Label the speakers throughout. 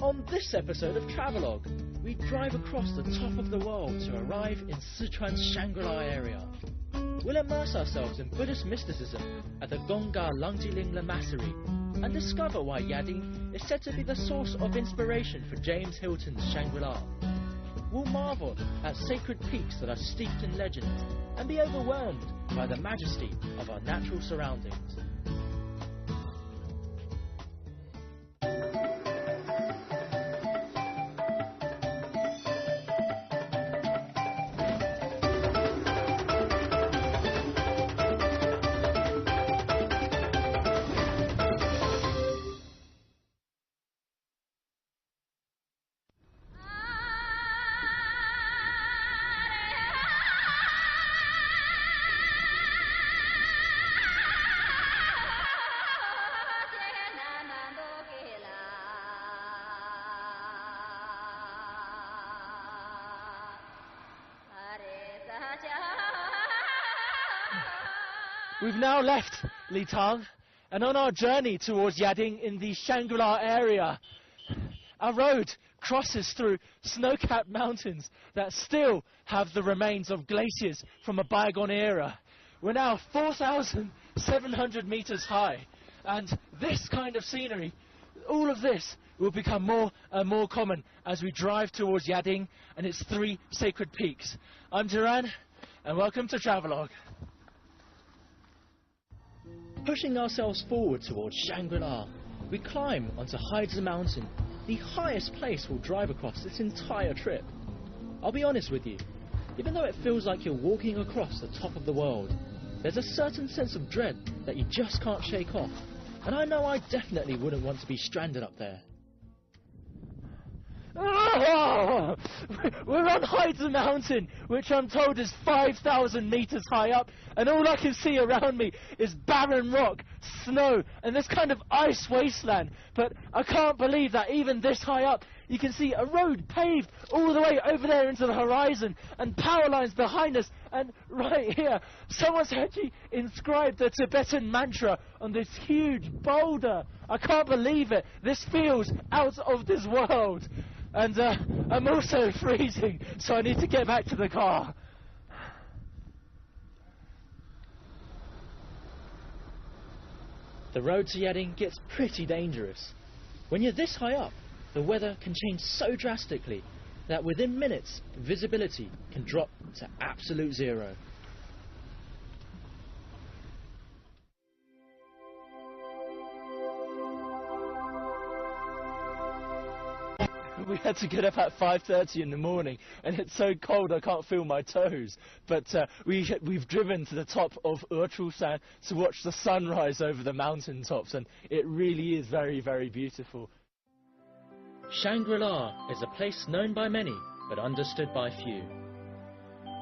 Speaker 1: On this episode of Travelogue, we drive across the top of the world to arrive in Sichuan's Shangri La area. We'll immerse ourselves in Buddhist mysticism at the Gongga Langjiling Lamasery and discover why Yading is said to be the source of inspiration for James Hilton's Shangri-La. We'll marvel at sacred peaks that are steeped in legend and be overwhelmed by the majesty of our natural surroundings. We've now left Litang and on our journey towards Yading in the Shangri La area. Our road crosses through snow-capped mountains that still have the remains of glaciers from a bygone era. We're now 4,700 meters high, and this kind of scenery, all of this, will become more and more common as we drive towards Yading and its 3 sacred peaks. I'm Duran, and welcome to Travelogue. Pushing ourselves forward towards Shangri-La, we climb onto Haizi Mountain, the highest place we'll drive across this entire trip. I'll be honest with you, even though it feels like you're walking across the top of the world, there's a certain sense of dread that you just can't shake off, and I know I definitely wouldn't want to be stranded up there. Oh, we're on Haizi Mountain, which I'm told is 5,000 meters high up, and all I can see around me is barren rock, snow, and this kind of ice wasteland. But I can't believe that even this high up, you can see a road paved all the way over there into the horizon, and power lines behind us, and right here, someone's actually inscribed the Tibetan mantra on this huge boulder. I can't believe it. This feels out of this world. And I'm also freezing, so I need to get back to the car. The road to Yading gets pretty dangerous. When you're this high up, the weather can change so drastically that within minutes, visibility can drop to absolute zero. We had to get up at 5:30 in the morning, and it's so cold I can't feel my toes. But we've driven to the top of Urchulsan to watch the sunrise over the mountain tops, and it really is very, very beautiful. Shangri-La is a place known by many, but understood by few.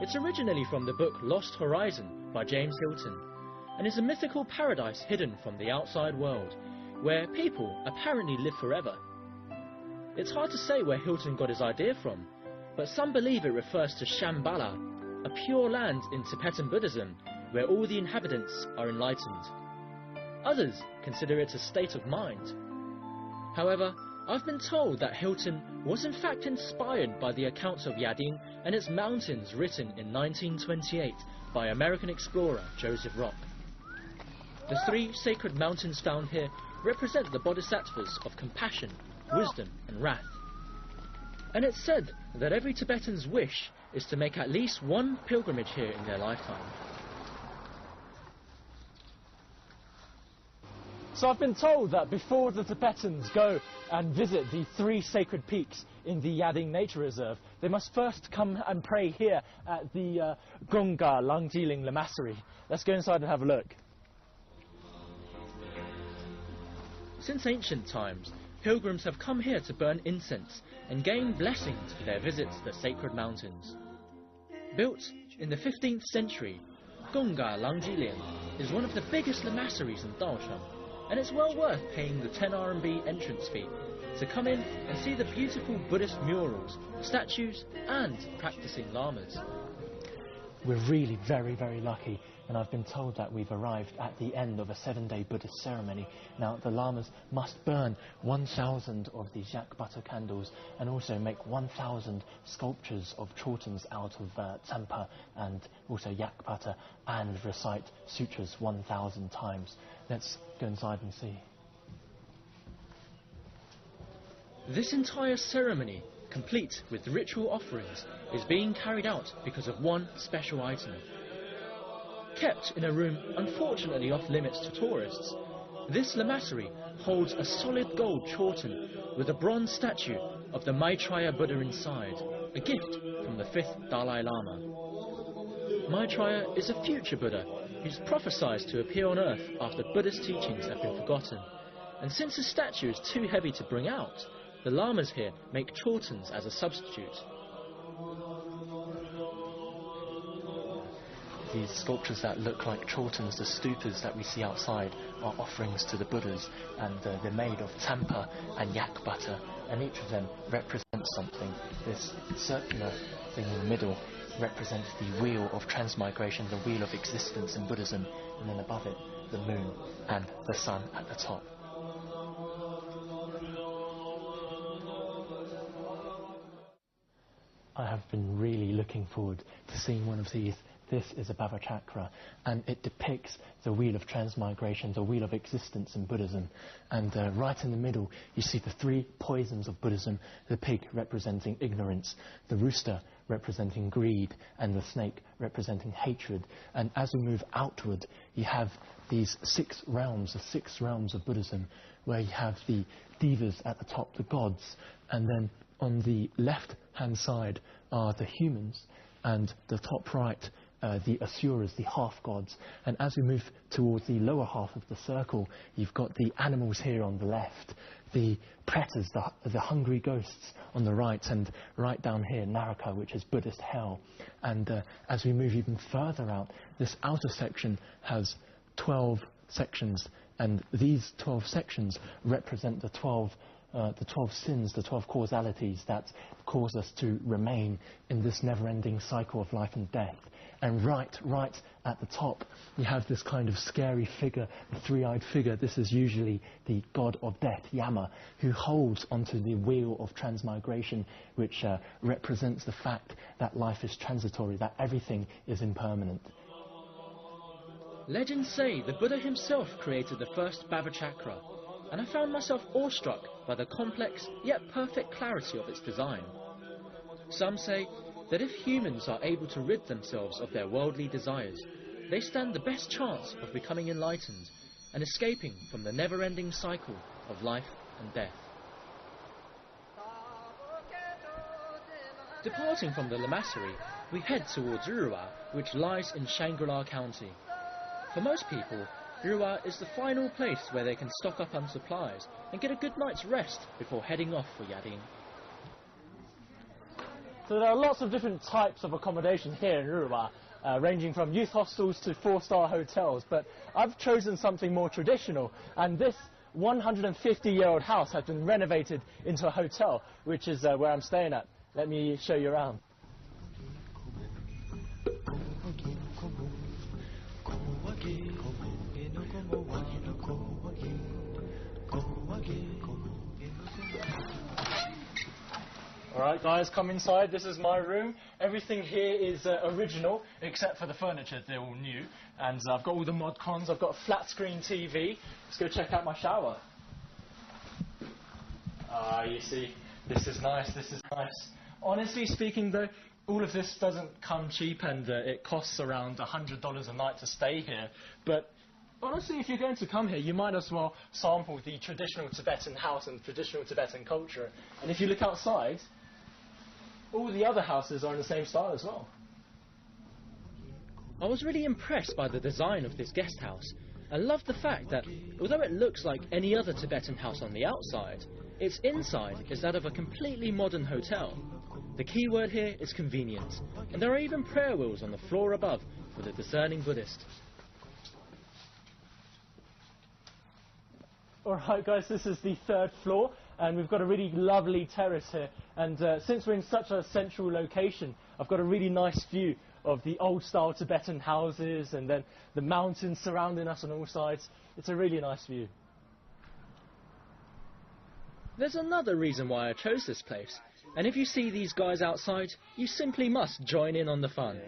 Speaker 1: It's originally from the book Lost Horizon by James Hilton, and is a mythical paradise hidden from the outside world, where people apparently live forever. It's hard to say where Hilton got his idea from, but some believe it refers to Shambhala, a pure land in Tibetan Buddhism where all the inhabitants are enlightened. Others consider it a state of mind. However, I've been told that Hilton was in fact inspired by the accounts of Yading and its mountains written in 1928 by American explorer Joseph Rock. The 3 sacred mountains found here represent the bodhisattvas of compassion, wisdom and wrath. And it's said that every Tibetan's wish is to make at least one pilgrimage here in their lifetime. So I've been told that before the Tibetans go and visit the 3 sacred peaks in the Yading Nature Reserve, they must first come and pray here at the Gongga Langjiling Lamasery. Let's go inside and have a look. Since ancient times, pilgrims have come here to burn incense and gain blessings for their visits to the sacred mountains. Built in the 15th century, Gongga Langjiling is one of the biggest lamaseries in Daocheng, and it's well worth paying the 10 RMB entrance fee to come in and see the beautiful Buddhist murals, statues and practicing lamas. We're really very, very lucky and I've been told that we've arrived at the end of a 7-day Buddhist ceremony. Now, the lamas must burn 1,000 of these yak butter candles and also make 1,000 sculptures of chortens out of tsampa and also yak butter, and recite sutras 1,000 times. Let's go inside and see. This entire ceremony, complete with ritual offerings, is being carried out because of one special item. Kept in a room unfortunately off limits to tourists, this lamasery holds a solid gold chorten with a bronze statue of the Maitreya Buddha inside, a gift from the 5th Dalai Lama. Maitreya is a future Buddha who's prophesied to appear on earth after Buddhist teachings have been forgotten. And since the statue is too heavy to bring out, the lamas here make chortens as a substitute. These sculptures that look like chortens, the stupas that we see outside, are offerings to the Buddhas, and they're made of tsampa and yak butter, and each of them represents something. This circular thing in the middle represents the wheel of transmigration, the wheel of existence in Buddhism, and then above it, the moon and the sun at the top. I have been really looking forward to seeing one of these. This is a Bhava Chakra, and it depicts the wheel of transmigration, the wheel of existence in Buddhism. And right in the middle, you see the 3 poisons of Buddhism, the pig representing ignorance, the rooster representing greed, and the snake representing hatred. And as we move outward, you have these 6 realms, the 6 realms of Buddhism, where you have the devas at the top, the gods, and then on the left-hand side are the humans, and the top right, the asuras, the half-gods. And as we move towards the lower half of the circle, you've got the animals here on the left, the pretas, the hungry ghosts on the right, and right down here, Naraka, which is Buddhist hell. And as we move even further out, this outer section has 12 sections, and these 12 sections represent the 12 sins, the 12 causalities that cause us to remain in this never-ending cycle of life and death. And right at the top, you have this kind of scary figure, the 3-eyed figure. This is usually the god of death, Yama, who holds onto the wheel of transmigration, which represents the fact that life is transitory, that everything is impermanent. Legends say the Buddha himself created the first Bhava Chakra, and I found myself awestruck by the complex yet perfect clarity of its design. Some say that if humans are able to rid themselves of their worldly desires, they stand the best chance of becoming enlightened and escaping from the never-ending cycle of life and death. Departing from the lamasery, we head towards Urua, which lies in Shangri La County. For most people, Urua is the final place where they can stock up on supplies and get a good night's rest before heading off for Yadin. So there are lots of different types of accommodation here in Urua, ranging from youth hostels to 4-star hotels, but I've chosen something more traditional, and this 150-year-old house has been renovated into a hotel, which is where I'm staying at. Let me show you around. Alright guys, come inside. This is my room. Everything here is original, except for the furniture. They're all new. And I've got all the mod cons. I've got a flat screen TV. Let's go check out my shower. You see, this is nice, this is nice. Honestly speaking though, all of this doesn't come cheap, and it costs around $100 a night to stay here. But honestly, if you're going to come here, you might as well sample the traditional Tibetan house and traditional Tibetan culture. And if you look outside, all the other houses are in the same style as well. I was really impressed by the design of this guest house. I love the fact that, although it looks like any other Tibetan house on the outside, its inside is that of a completely modern hotel. The key word here is convenience, and there are even prayer wheels on the floor above for the discerning Buddhist. Alright guys, this is the 3rd floor, and we've got a really lovely terrace here, and since we're in such a central location, I've got a really nice view
Speaker 2: of the old-style Tibetan houses and then the mountains surrounding us on all sides. It's a really nice view.
Speaker 1: There's another reason why I chose this place, and if you see these guys outside, you simply must join in on the fun.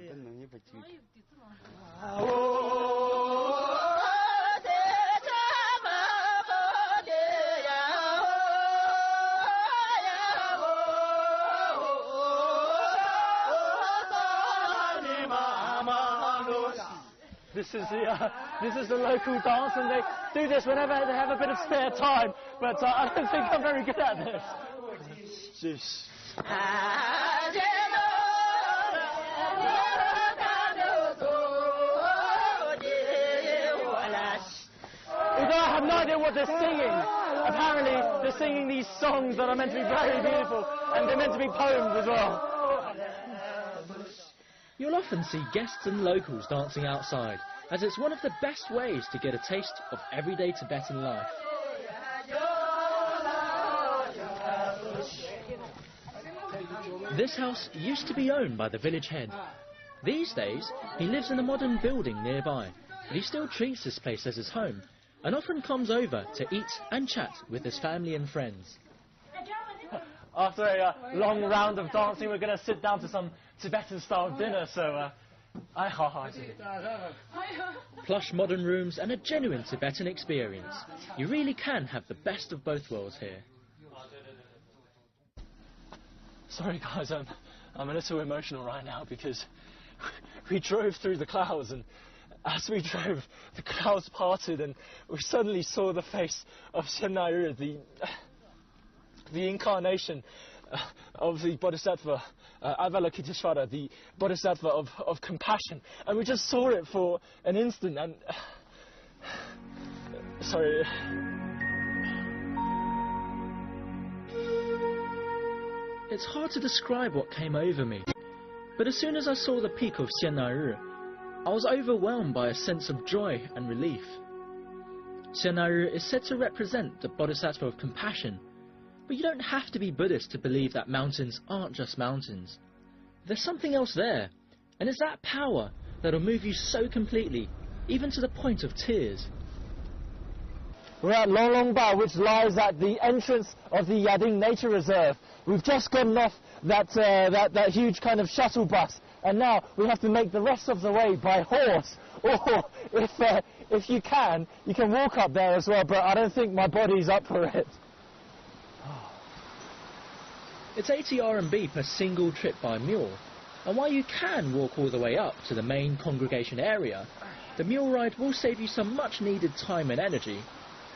Speaker 2: This is the local dance, and they do this whenever they have a bit of spare time, but I don't think I'm very good at this. Although I have no idea what they're singing, apparently they're singing these songs that are meant to be very beautiful, and they're meant to be poems as well.
Speaker 1: You'll often see guests and locals dancing outside, as it's one of the best ways to get a taste of everyday Tibetan life. This house used to be owned by the village head. These days, he lives in a modern building nearby, but he still treats this place as his home, and often comes over to eat and chat with his family and friends.
Speaker 2: After a long round of dancing, we're going to sit down to some Tibetan-style dinner, so
Speaker 1: Plush modern rooms and a genuine Tibetan experience. You really can have the best of both worlds here.
Speaker 2: Sorry guys, I'm a little emotional right now because we drove through the clouds, and as we drove, the clouds parted and we suddenly saw the face of Xian the incarnation of the Bodhisattva, Avalokiteshvara, the Bodhisattva of compassion. And we just saw it for an instant and... sorry.
Speaker 1: It's hard to describe what came over me, but as soon as I saw the peak of Xian I was overwhelmed by a sense of joy and relief. Xian is said to represent the Bodhisattva of compassion, but you don't have to be Buddhist to believe that mountains aren't just mountains. There's something else there, and it's that power that'll move you so completely, even to the point of tears.
Speaker 2: We're at Longlongba, which lies at the entrance of the Yading Nature Reserve. We've just gotten off that huge kind of shuttle bus, and now we have to make the rest of the way by horse. Or if you can walk up there as well, but I don't think my body's up for it.
Speaker 1: It's 80 RMB per single trip by mule, and while you can walk all the way up to the main congregation area, the mule ride will save you some much needed time and energy,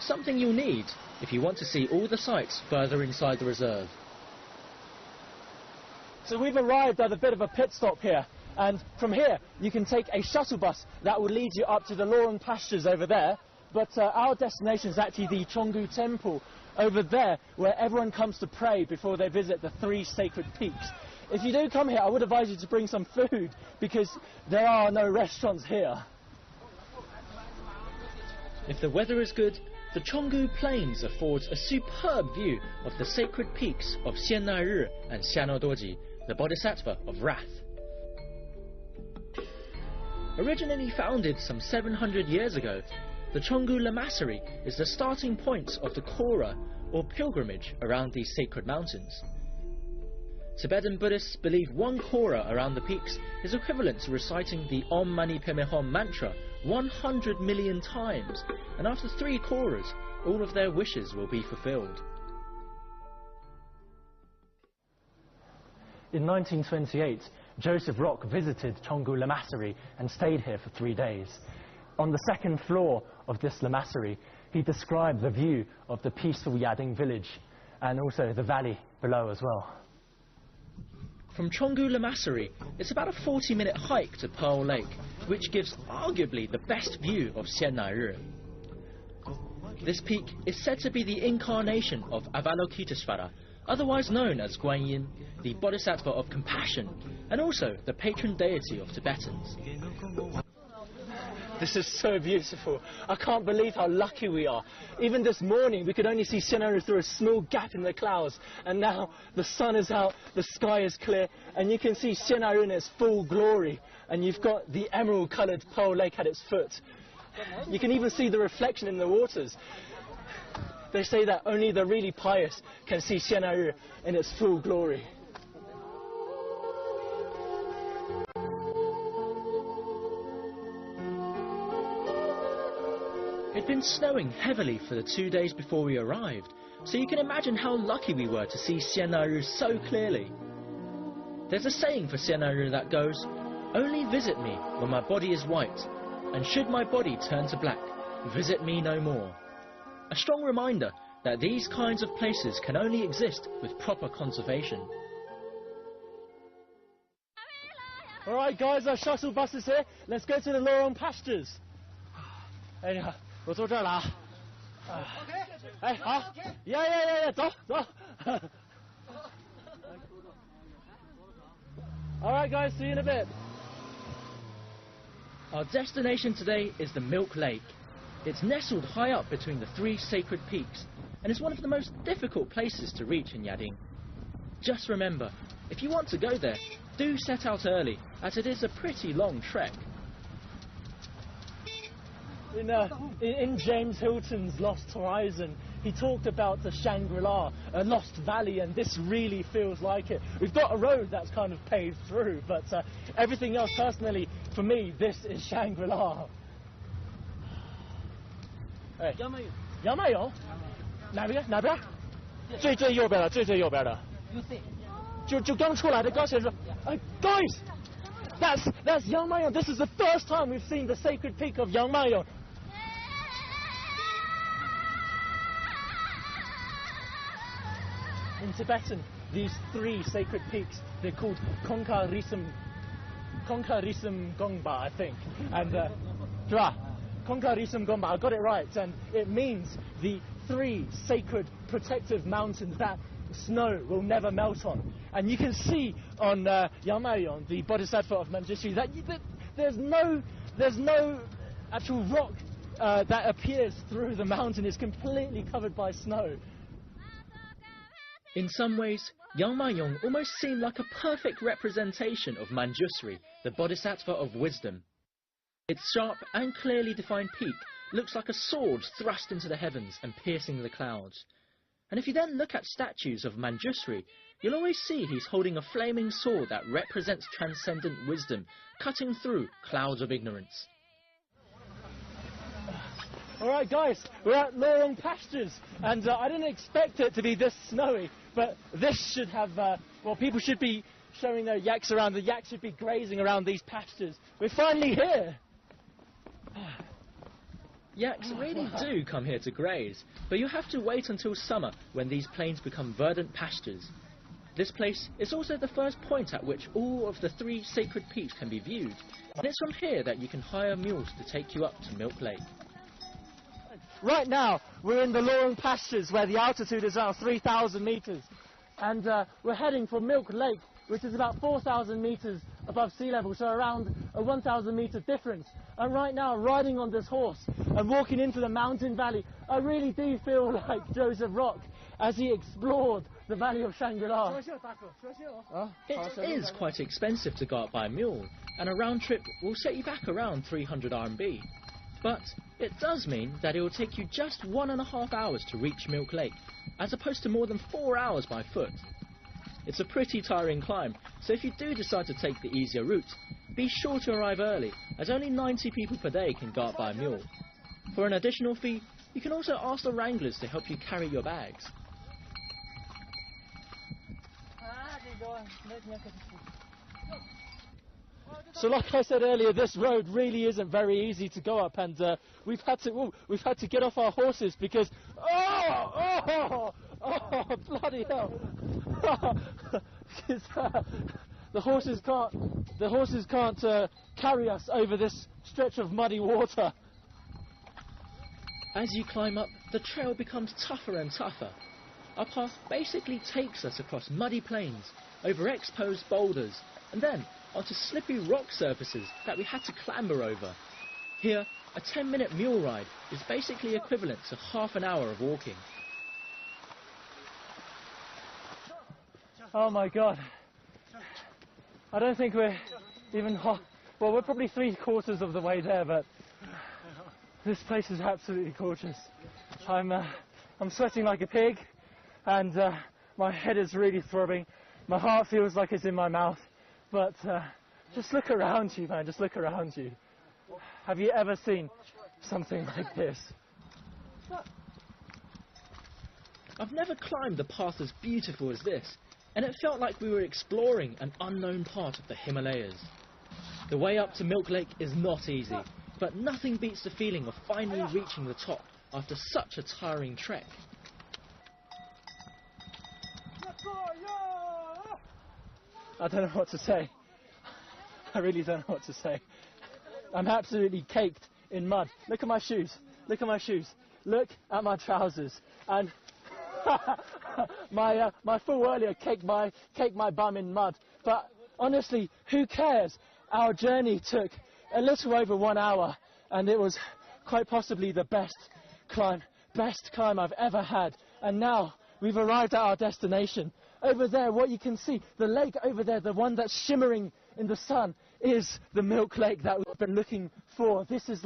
Speaker 1: something you'll need if you want to see all the sights further inside the reserve.
Speaker 2: So we've arrived at a bit of a pit stop here, and from here you can take a shuttle bus that will lead you up to the lawn pastures over there, but our destination is actually the Chonggu Temple over there, where everyone comes to pray before they visit the 3 sacred peaks. If you do come here, I would advise you to bring some food, because there are no restaurants here.
Speaker 1: If the weather is good, the Chonggu Plains affords a superb view of the sacred peaks of Xian and Xianodoji, the Bodhisattva of Wrath. Originally founded some 700 years ago, the Chonggu Lamasery is the starting point of the Kora, or pilgrimage, around these sacred mountains. Tibetan Buddhists believe 1 Kora around the peaks is equivalent to reciting the Om Mani Padme Hum mantra 100 million times, and after 3 Koras, all of their wishes will be fulfilled.
Speaker 2: In 1928, Joseph Rock visited Chonggu Lamasery and stayed here for 3 days. On the 2nd floor of this Lamasery, he described the view of the peaceful Yading village and also the valley below as well.
Speaker 1: From Chonggu Lamasery, it's about a 40-minute hike to Pearl Lake, which gives arguably the best view of Xian. This peak is said to be the incarnation of Avalokiteshvara, otherwise known as Guanyin, the Bodhisattva of compassion, and also the patron deity of Tibetans.
Speaker 2: This is so beautiful. I can't believe how lucky we are. Even this morning, we could only see Shangri La through a small gap in the clouds. And now the sun is out, the sky is clear, and you can see Shangri La in its full glory. And you've got the emerald-coloured Pearl Lake at its foot. You can even see the reflection in the waters. They say that only the really pious can see Shangri La in its full glory.
Speaker 1: It'd been snowing heavily for the 2 days before we arrived, so you can imagine how lucky we were to see Shangri La so clearly. There's a saying for Shangri La that goes, "Only visit me when my body is white, and should my body turn to black, visit me no more." A strong reminder that these kinds of places can only exist with proper conservation.
Speaker 2: Alright guys, our shuttle bus is here. Let's go to the Lorong pastures. 哎，你好，我坐这儿了啊。哎，好，呀，走。Alright guys, see you in a bit.
Speaker 1: Our destination today is the Milk Lake. It's nestled high up between the 3 sacred peaks, and is one of the most difficult places to reach in Yading. Just remember, if you want to go there, do set out early, as it is a pretty long trek.
Speaker 2: In James Hilton's Lost Horizon, he talked about the Shangri La, a lost valley, and this really feels like it. We've got a road that's kind of paved through, but everything else, personally, for me, this is Shangri La. Hey, 杨麦勇，哪边？最右边的，最右边的。就刚出来的，刚写说，guys, that's Yangmayong. This is the first time we've seen the sacred peak of Yangmayong. In Tibetan, these 3 sacred peaks, they're called Kongka Risam Gongba, I think. And, Kongka Risam Gongba, I got it right. And it means the 3 sacred protective mountains that snow will never melt on. And you can see on Yangmayong, the Bodhisattva of Manjushri, that there's no actual rock that appears through the mountain. It's completely covered by snow.
Speaker 1: In some ways, Yangmayong almost seemed like a perfect representation of Manjushri, the Bodhisattva of wisdom. Its sharp and clearly defined peak looks like a sword thrust into the heavens and piercing the clouds. And if you then look at statues of Manjushri, you'll always see he's holding a flaming sword that represents transcendent wisdom, cutting through clouds of ignorance.
Speaker 2: Alright guys, we're at Lorong pastures, and I didn't expect it to be this snowy, but this should have, people should be showing their yaks around. The yaks should be grazing around these pastures. We're finally here!
Speaker 1: Yaks really do come here to graze, but you have to wait until summer when these plains become verdant pastures. This place is also the first point at which all of the 3 sacred peaks can be viewed, and it's from here that you can hire mules to take you up to Milk Lake.
Speaker 2: Right now, we're in the Lorong pastures where the altitude is around 3,000 meters. And we're heading for Milk Lake, which is about 4,000 meters above sea level, so around a 1,000 meter difference. And right now, riding on this horse and walking into the mountain valley, I really do feel like Joseph Rock as he explored the valley of Shangri La.
Speaker 1: It is quite expensive to go up by mule, and a round trip will set you back around 300 RMB. But it does mean that it will take you just 1.5 hours to reach Milk Lake, as opposed to more than 4 hours by foot. It's a pretty tiring climb, so if you do decide to take the easier route, be sure to arrive early, as only 90 people per day can go up by mule. For an additional fee, you can also ask the wranglers to help you carry your bags.
Speaker 2: So like I said earlier, this road really isn't very easy to go up, and we've had to get off our horses because bloody hell! The horses can't carry us over this stretch of muddy water.
Speaker 1: As you climb up, the trail becomes tougher and tougher. Our path basically takes us across muddy plains, over exposed boulders, and then onto slippery rock surfaces that we had to clamber over. Here, a 10-minute mule ride is basically equivalent to half an hour of walking.
Speaker 2: Oh my God. I don't think we're even well, we're probably 3/4 of the way there, but this place is absolutely gorgeous. I'm sweating like a pig, and my head is really throbbing. My heart feels like it's in my mouth. But just look around you, man. Just look around you. Have you ever seen something like this?
Speaker 1: I've never climbed a path as beautiful as this, and it felt like we were exploring an unknown part of the Himalayas. The way up to Milk Lake is not easy, but nothing beats the feeling of finally reaching the top after such a tiring trek.
Speaker 2: I don't know what to say. I really don't know what to say. I'm absolutely caked in mud. Look at my shoes. Look at my shoes. Look at my trousers. And my fool earlier caked my bum in mud. But honestly, who cares? Our journey took a little over 1 hour, and it was quite possibly the best climb I've ever had. And now we've arrived at our destination. Over there, what you can see, the lake over there, the one that's shimmering in the sun, is the Milk Lake that we've been looking for. This is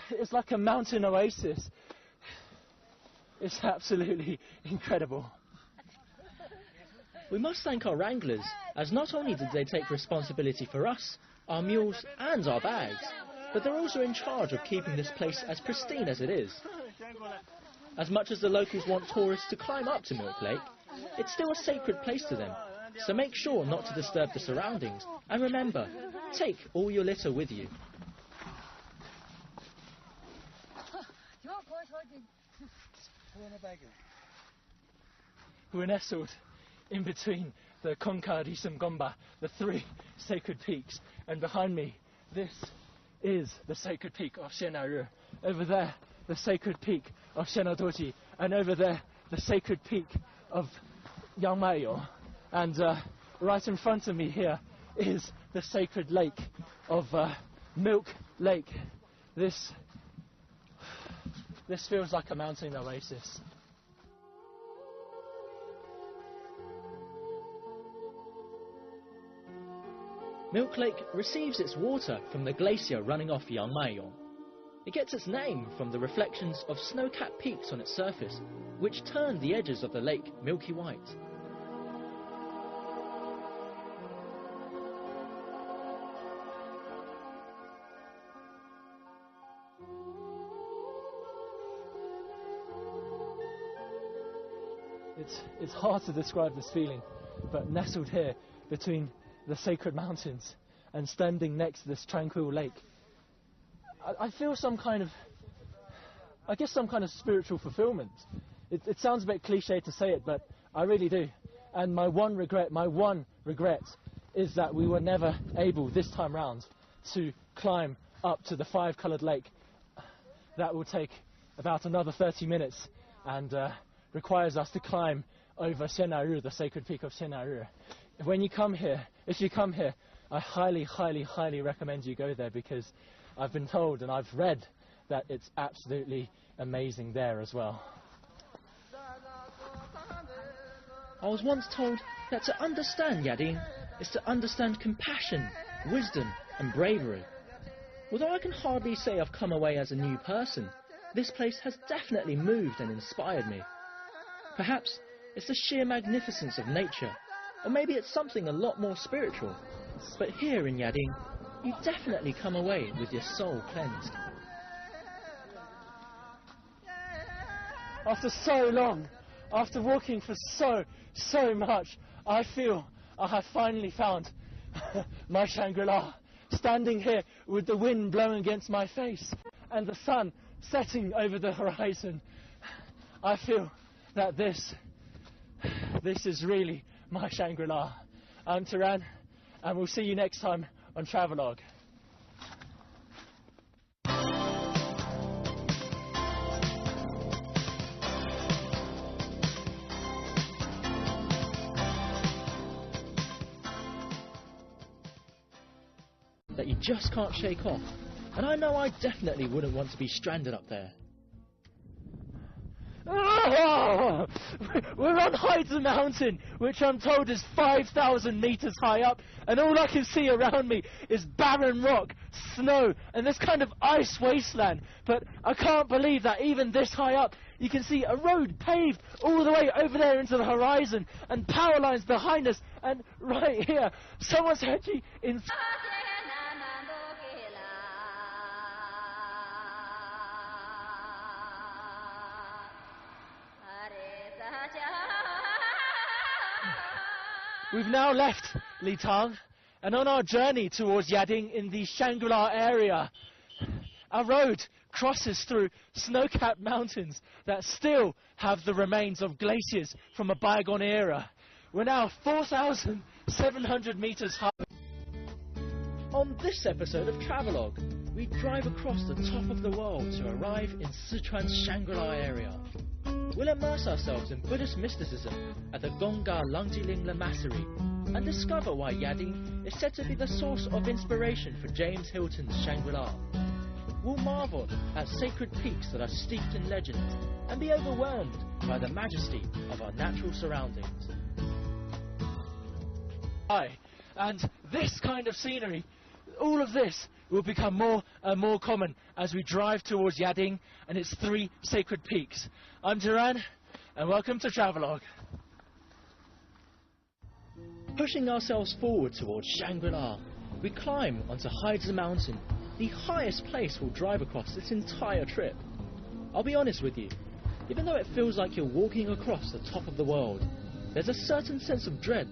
Speaker 2: it's like a mountain oasis. It's absolutely incredible.
Speaker 1: We must thank our wranglers, as not only did they take responsibility for us, our mules and our bags, but they're also in charge of keeping this place as pristine as it is. As much as the locals want tourists to climb up to Milk Lake, it's still a sacred place to them, so make sure not to disturb the surroundings, and remember, take all your litter with you.
Speaker 2: We're nestled in between the Konka Gomba, the 3 sacred peaks, and behind me, this is the sacred peak of Shenaru. Over there, the sacred peak of Shenadoji, and over there, the sacred peak of Yangmayo. And right in front of me here is the sacred lake of Milk Lake. This feels like a mountain oasis.
Speaker 1: Milk Lake receives its water from the glacier running off Yangmayo. It gets its name from the reflections of snow-capped peaks on its surface, which turn the edges of the lake milky white.
Speaker 2: It's hard to describe this feeling, but nestled here between the sacred mountains and standing next to this tranquil lake, I feel some kind of spiritual fulfillment. It sounds a bit cliche to say it, but I really do. And my one regret is that we were never able this time round to climb up to the 5-coloured lake. That will take about another 30 minutes and requires us to climb over Shenaru, the sacred peak of Shenaru. If you come here, I highly, highly, highly recommend you go there, because I've been told and I've read that it's absolutely amazing there as well.
Speaker 1: I was once told that to understand Yadin is to understand compassion, wisdom and bravery. Although I can hardly say I've come away as a new person, this place has definitely moved and inspired me. Perhaps it's the sheer magnificence of nature, or maybe it's something a lot more spiritual. But here in Yadin, you definitely come away with your soul cleansed.
Speaker 2: After so long, after walking for so much, I feel I have finally found my Shangri La. Standing here with the wind blowing against my face and the sun setting over the horizon, I feel that this is really my Shangri La. I'm Taran, and we'll see you next time on Travelogue.
Speaker 1: That you just can't shake off, and I know I definitely wouldn't want to be stranded up there.
Speaker 2: Oh, we're on Ⅲ Mountain, which I'm told is 5,000 meters high up, and all I can see around me is barren rock, snow, and this kind of ice wasteland. But I can't believe that even this high up, you can see a road paved all the way over there into the horizon, and power lines behind us, and right here, someone's actually in... We've now left Litang, and on our journey towards Yading in the Shangri La area, our road crosses through snow-capped mountains that still have the remains of glaciers from a bygone era. We're now 4,700 meters high.
Speaker 1: On this episode of Travelogue, we drive across the top of the world to arrive in Sichuan's Shangri La area. We'll immerse ourselves in Buddhist mysticism at the Gongga Lungjiling Lamasery and discover why Yading is said to be the source of inspiration for James Hilton's Shangri La. We'll marvel at sacred peaks that are steeped in legend and be overwhelmed by the majesty of our natural surroundings.
Speaker 2: And this kind of scenery, all of this will become more and more common as we drive towards Yading and its 3 sacred peaks. I'm Duran, and welcome to Travelogue.
Speaker 1: Pushing ourselves forward towards Shangri La, we climb onto Ⅲ Mountain, the highest place we'll drive across this entire trip. I'll be honest with you, even though it feels like you're walking across the top of the world, there's a certain sense of dread.